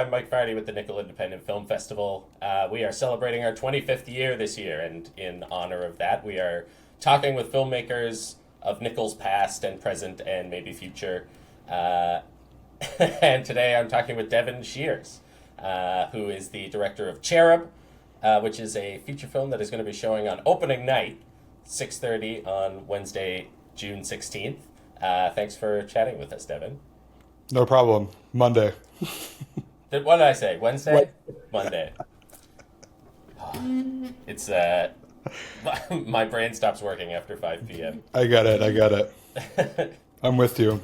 I'm Mike Friday with the Nickel Independent Film Festival. We are celebrating our 25th year this year, and in honor of that, we are talking with filmmakers of Nickel's past and present and maybe future. And today I'm talking with Devin Shears, who is the director of Cherub, which is a feature film that is going to be showing on opening night, 6:30 on Wednesday, June 16th. Thanks for chatting with us, Devin. No problem. Monday. What did I say? Wednesday? What? Monday. It's my brain stops working after 5 p.m. I get it. I get it. I'm with you.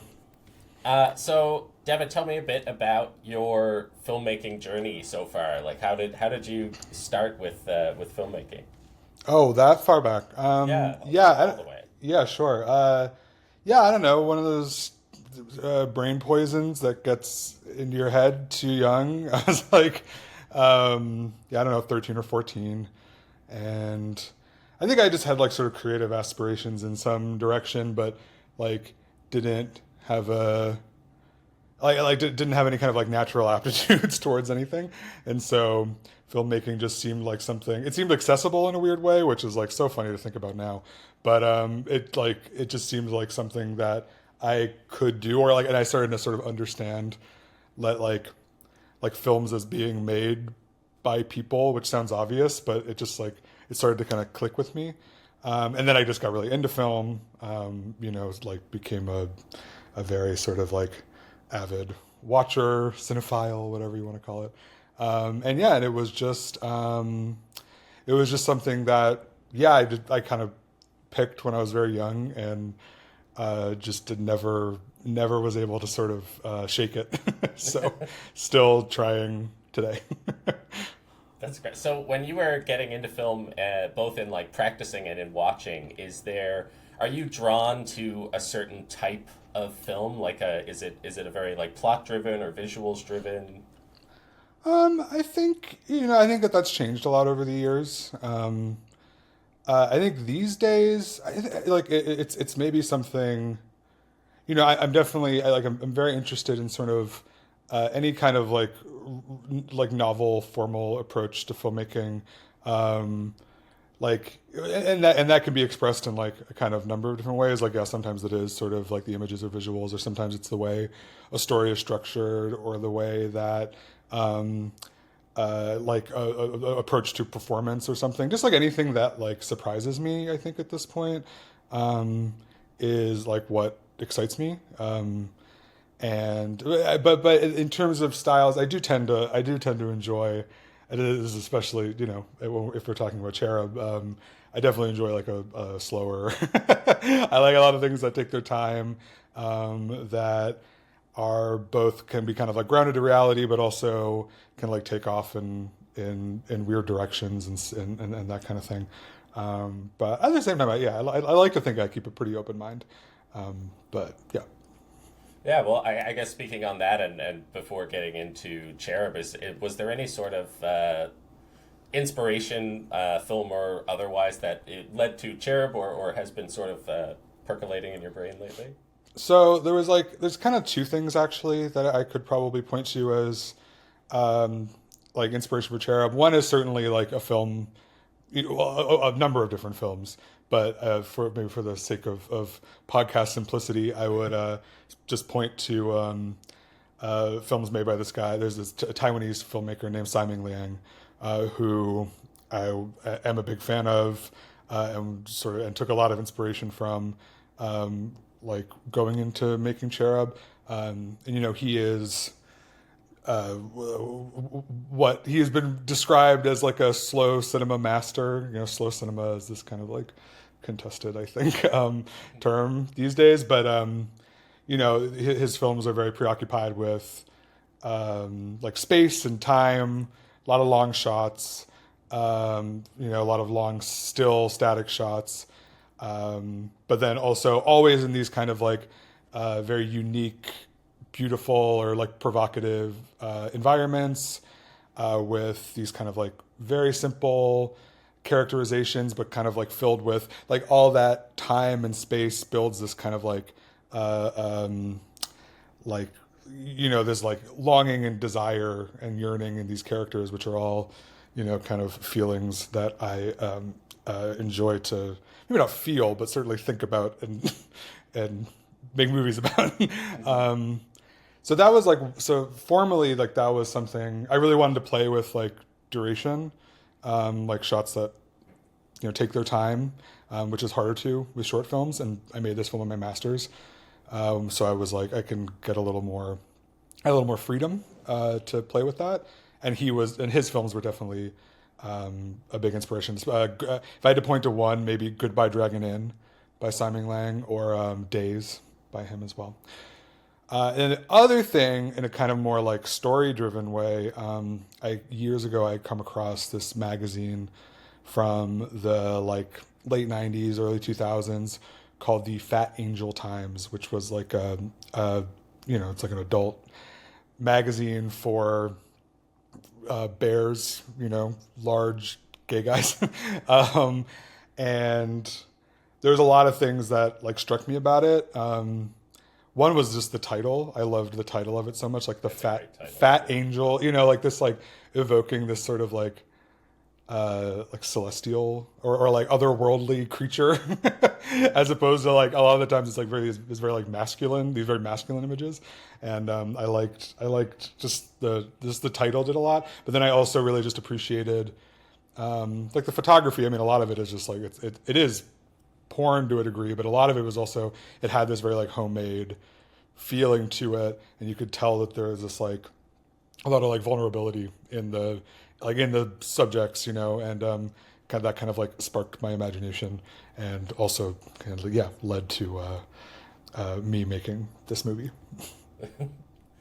So, Devin, tell me a bit about your filmmaking journey so far. Like, how did you start with filmmaking? Oh, that far back. Yeah, Yeah, all the way. yeah, sure. Yeah, I don't know. One of those brain poisons that gets into your head too young. I was like, yeah, I don't know, 13 or 14. And I think I just had like sort of creative aspirations in some direction, but like didn't have a didn't have any kind of like natural aptitudes towards anything. And so filmmaking just seemed like something, it seemed accessible in a weird way, which is like so funny to think about now. But it just seemed like something that I could do, or like, and I started to sort of understand let like films as being made by people, which sounds obvious, but it just like it started to kind of click with me. And then I just got really into film. Like became a very sort of like avid watcher, cinephile, whatever you want to call it. And yeah, and it was just something that, yeah, I kind of picked when I was very young, and just never was able to sort of shake it. So still trying today. That's great. So, when you were getting into film, both in like practicing and in watching, are you drawn to a certain type of film? Like, is it a very like plot driven or visuals driven? I think, I think that that's changed a lot over the years. I think these days, it's maybe something, I'm definitely, I'm very interested in sort of any kind of like novel formal approach to filmmaking. And that can be expressed in like a kind of number of different ways. Like, yeah, sometimes it is sort of like the images or visuals, or sometimes it's the way a story is structured, or the way that approach to performance or something. Just like anything that like surprises me, I think at this point, is like what excites me. But in terms of styles, I do tend to enjoy. And it is especially, if we're talking about Cherub, I definitely enjoy like a slower. I like a lot of things that take their time, that are both can be kind of like grounded to reality, but also can like take off in weird directions and that kind of thing. But at the same time, I like to think I keep a pretty open mind. But yeah. Yeah, well, I guess speaking on that, and before getting into Cherub, was there any sort of inspiration, film or otherwise, that it led to Cherub, or has been sort of percolating in your brain lately? So there's kind of two things actually that I could probably point to as like inspiration for Cherub. One is certainly like a film, a number of different films, but for the sake of podcast simplicity, I would just point to films made by this guy. There's this Taiwanese filmmaker named Simon Liang, who I am a big fan of, and took a lot of inspiration from, like going into making Cherub. And he is what he has been described as like a slow cinema master. Slow cinema is this kind of like contested, I think, term these days. But his films are very preoccupied with like space and time, a lot of long shots, a lot of long still static shots. But then also always in these kind of like very unique, beautiful, or like provocative environments, with these kind of like very simple characterizations, but kind of like filled with like all that time and space builds this kind of like there's like longing and desire and yearning in these characters, which are all, kind of feelings that I enjoy to maybe not feel, but certainly think about and and make movies about. um, so that was like so formally like that was something I really wanted to play with, like duration, like shots that take their time, which is harder to with short films. And I made this film in my master's, so I was like I can get a little more freedom to play with that. And his films were definitely a big inspiration. If I had to point to one, maybe Goodbye Dragon Inn by Simon Lang, or Days by him as well. And the other thing, in a kind of more like story-driven way, years ago I come across this magazine from the like late '90s, early 2000s, called the Fat Angel Times, which was like it's like an adult magazine for bears, large gay guys. um, and there's a lot of things that like struck me about it. One was just the title. I loved the title of it so much, like the That's a great title. fat angel, like this, like evoking this sort of like celestial or like otherworldly creature, as opposed to like a lot of the times it's like it's very like masculine, these very masculine images. And I liked just the title did a lot, but then I also really just appreciated like the photography. I mean, a lot of it is just like it is porn to a degree, but a lot of it was also, it had this very like homemade feeling to it, and you could tell that there was this like a lot of like vulnerability in the subjects, and kind of that kind of like sparked my imagination, and also kind of led to me making this movie. Sorry,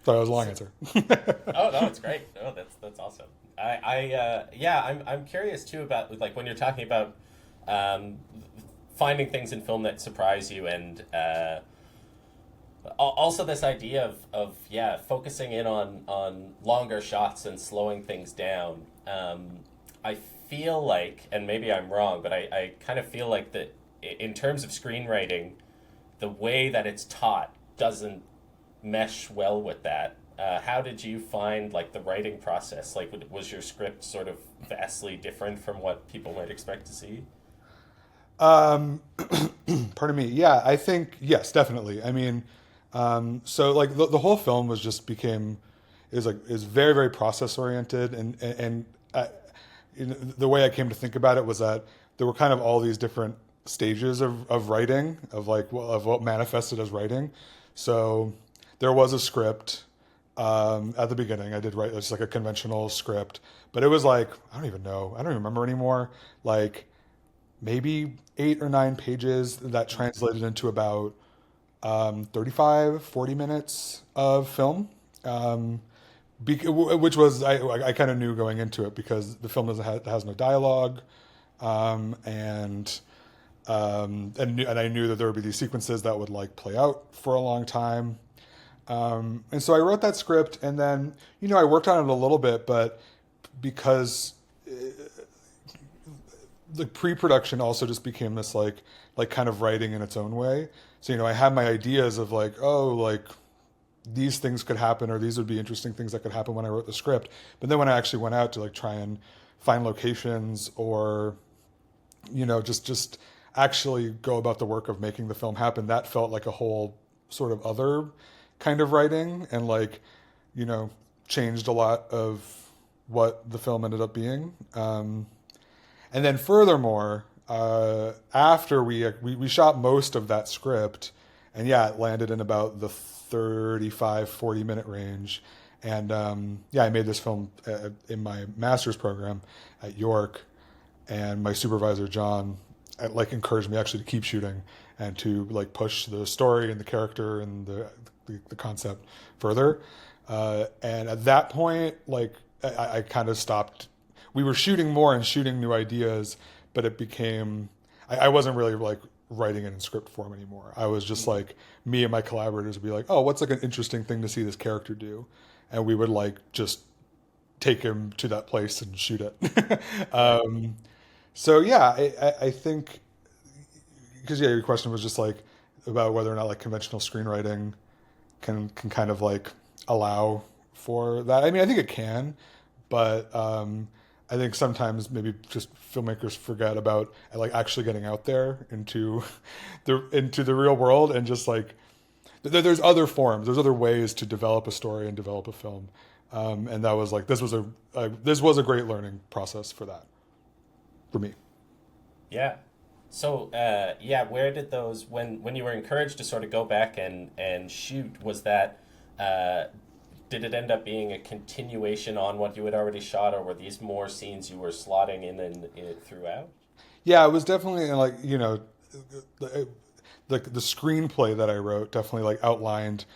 that was a long answer. Oh no, it's great. No, that's awesome. I'm curious too about like when you're talking about um, finding things in film that surprise you, and also this idea of focusing in on longer shots and slowing things down. I feel like, and maybe I'm wrong, but I kind of feel like that in terms of screenwriting, the way that it's taught doesn't mesh well with that. How did you find like the writing process? Like, was your script sort of vastly different from what people might expect to see? Um, Pardon me. Yeah, I think yes, definitely. I mean, so like the whole film is very very process oriented, and the way I came to think about it was that there were kind of all these different stages of writing, of what manifested as writing. So there was a script at the beginning. I did write just like a conventional script, but it was like I don't even know. I don't even remember anymore. Like maybe 8 or 9 pages that translated into about 35, 40 minutes of film. Which was, I kind of knew going into it, because the film has no dialogue. And and I knew that there would be these sequences that would like play out for a long time. And so I wrote that script, and then, I worked on it a little bit, but because the pre-production also just became this like kind of writing in its own way. So, I had my ideas of like, oh, like these things could happen, or these would be interesting things that could happen when I wrote the script. But then when I actually went out to like try and find locations, or, just actually go about the work of making the film happen, that felt like a whole sort of other kind of writing, and like, changed a lot of what the film ended up being. And then furthermore, after we shot most of that script, and yeah, it landed in about the 35, 40 minute range. And I made this film in my master's program at York, and my supervisor, John, like encouraged me actually to keep shooting and to like push the story and the character and the concept further. And at that point, like I kind of stopped. We were shooting more and shooting new ideas, but it became, I wasn't really like writing it in script form anymore. I was just like, me and my collaborators would be like, oh, what's like an interesting thing to see this character do? And we would like just take him to that place and shoot it. So yeah, I think, because yeah, your question was just like about whether or not like conventional screenwriting can kind of like allow for that. I mean, I think it can, but I think sometimes maybe just filmmakers forget about like actually getting out there into the real world and just like there's other forms, there's other ways to develop a story and develop a film, and that was like this was a great learning process for that for me. Yeah. So, yeah, where did those when you were encouraged to sort of go back and shoot, was that uh, did it end up being a continuation on what you had already shot, or were these more scenes you were slotting in throughout? Yeah, it was definitely like the screenplay that I wrote definitely like outlined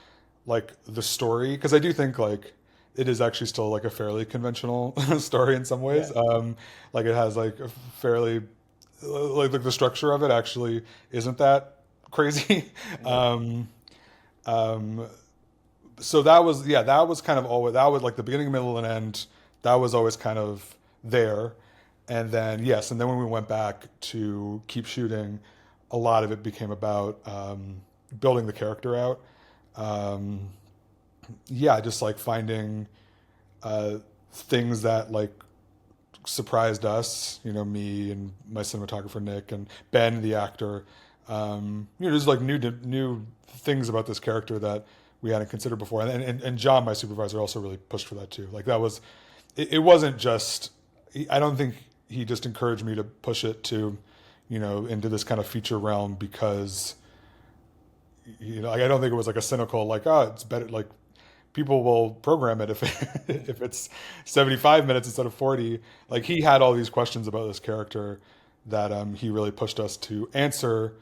like the story because I do think like it is actually still like a fairly conventional story in some ways. Yeah. Like it has like a fairly like the structure of it actually isn't that crazy. Yeah. um, um, so that was that was kind of always that was like the beginning, middle, and end. That was always kind of there, and then yes, and then when we went back to keep shooting, a lot of it became about building the character out. Um, yeah, just like finding uh, things that like surprised us, me and my cinematographer Nick and Ben, the actor. There's like new things about this character that we hadn't considered before, and John, my supervisor, also really pushed for that too. Like that was, it wasn't just. I don't think he just encouraged me to push it to, into this kind of feature realm because, like I don't think it was like a cynical like it's better like people will program it if if it's 75 minutes instead of 40. Like he had all these questions about this character that he really pushed us to answer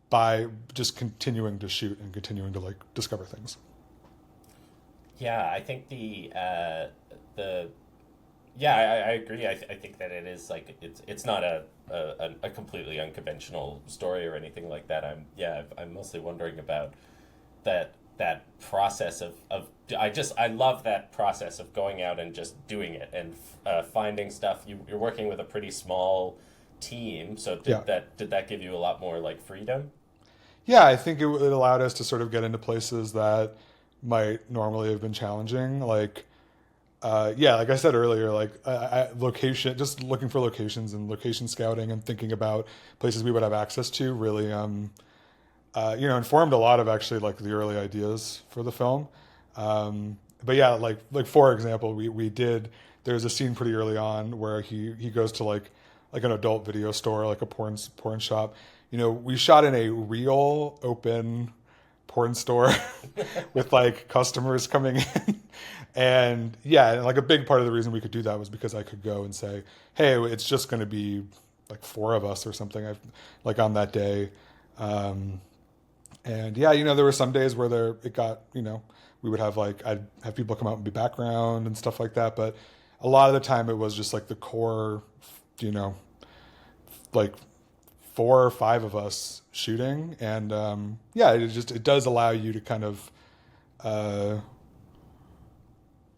by just continuing to shoot and continuing to like discover things. Yeah, I think the yeah, I agree. I think that it is like it's not a completely unconventional story or anything like that. I'm mostly wondering about that process of I love that process of going out and just doing it and finding stuff. You're working with a pretty small team, so Yeah. did that give you a lot more like freedom? Yeah, I think it allowed us to sort of get into places that might normally have been challenging. Like, yeah, like I said earlier, like location, just looking for locations and location scouting and thinking about places we would have access to really, informed a lot of actually like the early ideas for the film. But yeah, like for example, we did. There's a scene pretty early on where he goes to like an adult video store, like a porn shop. We shot in a real open porn store with like customers coming in. And yeah, and like a big part of the reason we could do that was because I could go and say, hey, it's just going to be like four of us or something. Like on that day. And yeah, there were some days where it got, we would have like, I'd have people come out and be background and stuff like that. But a lot of the time it was just like the core, you know, like four or five of us shooting. And yeah, it does allow you to kind of, uh,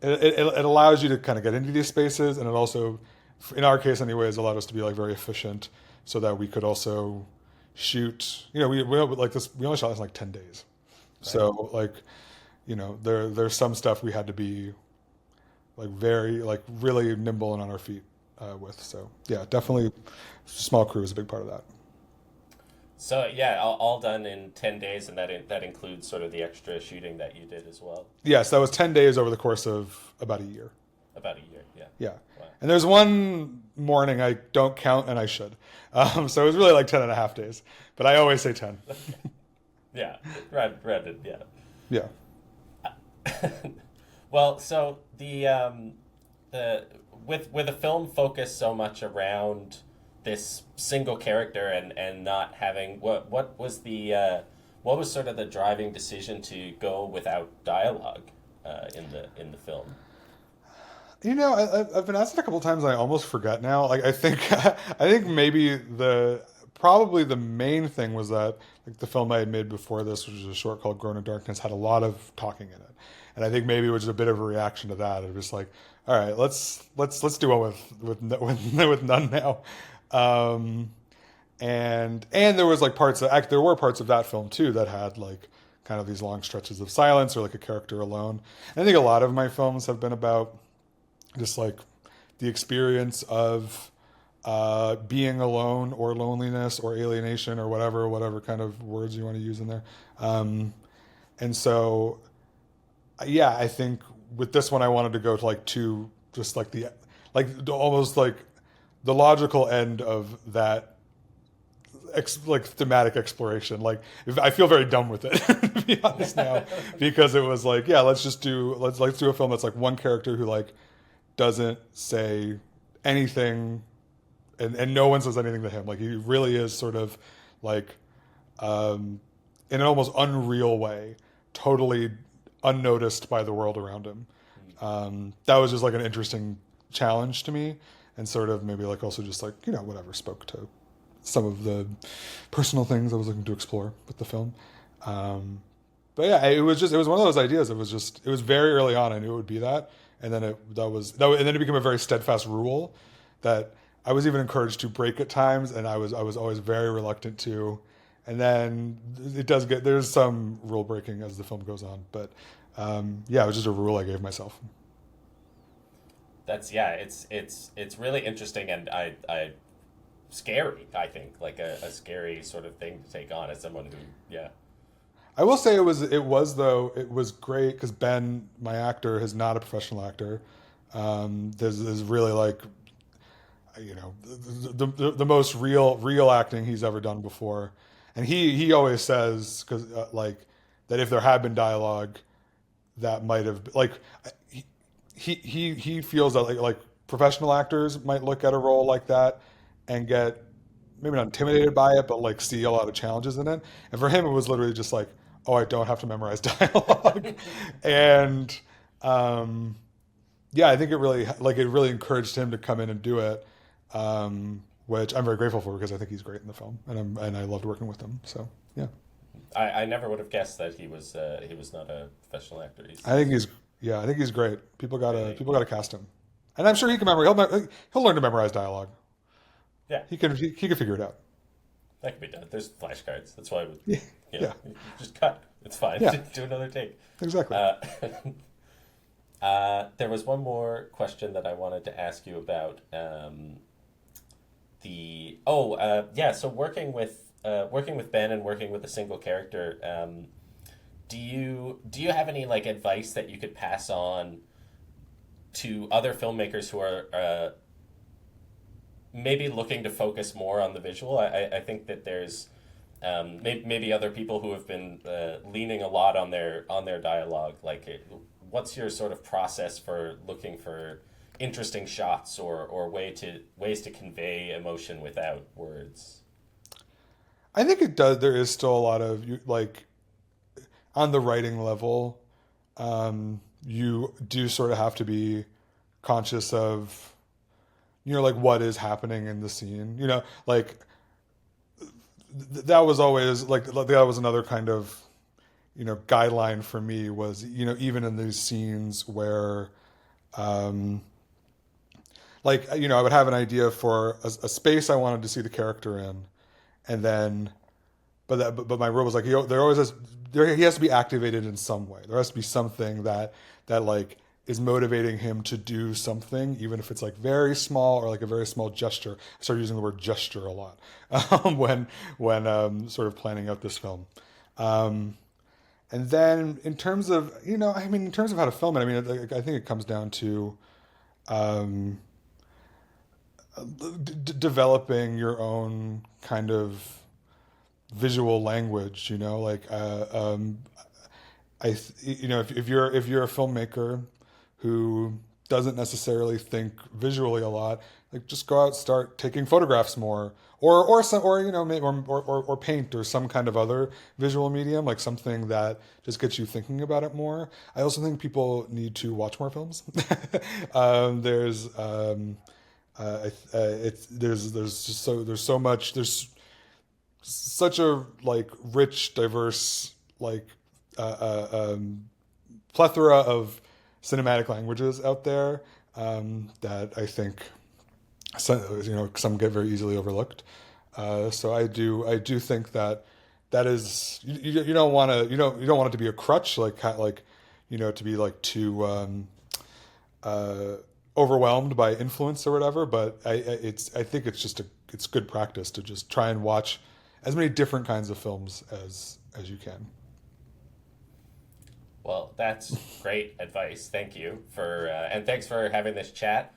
it allows you to kind of get into these spaces. And it also, in our case anyways, allowed us to be like very efficient so that we could also shoot, we like this, we only shot this in like 10 days. Right. So like, there's some stuff we had to be like very, like really nimble and on our feet with. So yeah, definitely small crew is a big part of that. So yeah, all done in 10 days, and that includes sort of the extra shooting that you did as well. Yes, that was 10 days over the course of about a year. About a year, yeah. Yeah. Wow. And there's one morning I don't count and I should. So it was really like 10 and a half days, but I always say 10. Yeah, rounded, yeah. Yeah. Well, so the with a film focused so much around this single character and not having what was sort of the driving decision to go without dialogue in the film? I've been asked it a couple times and I almost forget now. Like I think maybe probably the main thing was that like the film I had made before this, which was a short called Grown in Darkness, had a lot of talking in it. And I think maybe it was just a bit of a reaction to that. It was like, all right, let's do one with none now. And there was like there were parts of that film too that had like kind of these long stretches of silence or like a character alone. And I think a lot of my films have been about just like the experience of being alone or loneliness or alienation or whatever kind of words you want to use in there. And so, yeah, I think with this one, I wanted to go to like two, just like almost like the logical end of that like thematic exploration. Like I feel very dumb with it, to be honest now, because it was like, yeah, let's do a film that's like one character who like doesn't say anything, and no one says anything to him. Like he really is sort of like in an almost unreal way, totally unnoticed by the world around him. That was just like an interesting challenge to me, and sort of maybe like also just like, you know, whatever, spoke to some of the personal things I was looking to explore with the film. But yeah, it was one of those ideas. It was very early on. I knew it would be that, and then and then it became a very steadfast rule that I was even encouraged to break at times, and I was always very reluctant to. And then there's some rule breaking as the film goes on, but yeah, it was just a rule I gave myself. It's really interesting, and I scary, I think, like a scary sort of thing to take on as someone who, yeah. I will say it was great because Ben, my actor, is not a professional actor. There's really like, you know, the most real acting he's ever done before, and he always says, because like, that if there had been dialogue, that might have like, he feels that like professional actors might look at a role like that and get maybe not intimidated by it, but like see a lot of challenges in it. And for him, it was literally just like, oh, I don't have to memorize dialogue. And yeah, I think it really encouraged him to come in and do it, which I'm very grateful for because I think he's great in the film, and I loved working with him. So yeah, I never would have guessed that he was not a professional actor. I think he's great. People Really, gotta cast him, and I'm sure he can memorize. He'll learn to memorize dialogue. yeah, He can figure it out. that can be done. There's flashcards. That's why, Yeah, you know, yeah, you just cut. It's fine. yeah, Do another take. exactly. There was one more question that I wanted to ask you about. So working with Ben and working with a single character. Do you have any like advice that you could pass on to other filmmakers who are maybe looking to focus more on the visual? I think that there's maybe other people who have been leaning a lot on their dialogue. What's your sort of process for looking for interesting shots or ways to convey emotion without words? I think it does. There is still a lot of like on the writing level, you do sort of have to be conscious of, you know, like what is happening in the scene. You know, like that was always like that was another kind of, you know, guideline for me was, you know, even in these scenes where, like, you know, I would have an idea for a space I wanted to see the character in, and then, but my rule was like, he has to be activated in some way. There has to be something that like is motivating him to do something, even if it's like very small or like a very small gesture. I started using the word gesture a lot when sort of planning out this film. And then in terms of, you know, I mean, in terms of how to film it, I mean, I think it comes down to developing your own kind of visual language, you know, like you know, if you're a filmmaker who doesn't necessarily think visually a lot, like just go out, start taking photographs more, or you know, or paint or some kind of other visual medium, like something that just gets you thinking about it more. I also think people need to watch more films. There's such a like rich, diverse, like plethora of cinematic languages out there, that I think some get very easily overlooked. So I do think that that is you don't want to you don't want it to be a crutch, like to be like too uh, overwhelmed by influence or whatever. But I think it's just it's good practice to just try and watch as many different kinds of films as you can. Well, that's great advice. Thank you for and thanks for having this chat.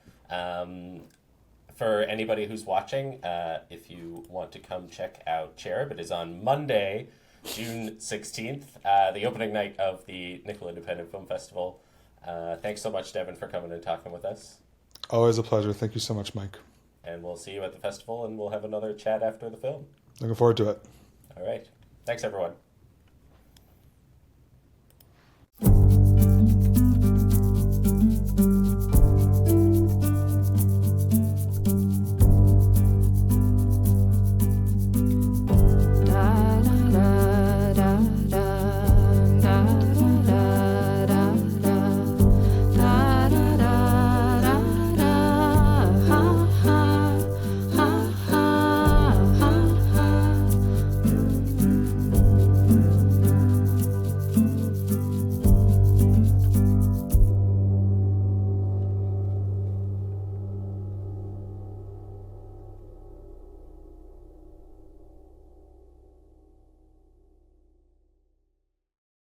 For anybody who's watching, if you want to come check out Cherub, it is on Monday, June 16th, the opening night of the Nickel Independent Film Festival. Thanks so much, Devin, for coming and talking with us. Always a pleasure. Thank you so much, Mike. And we'll see you at the festival, and we'll have another chat after the film. Looking forward to it. All right. Thanks, everyone.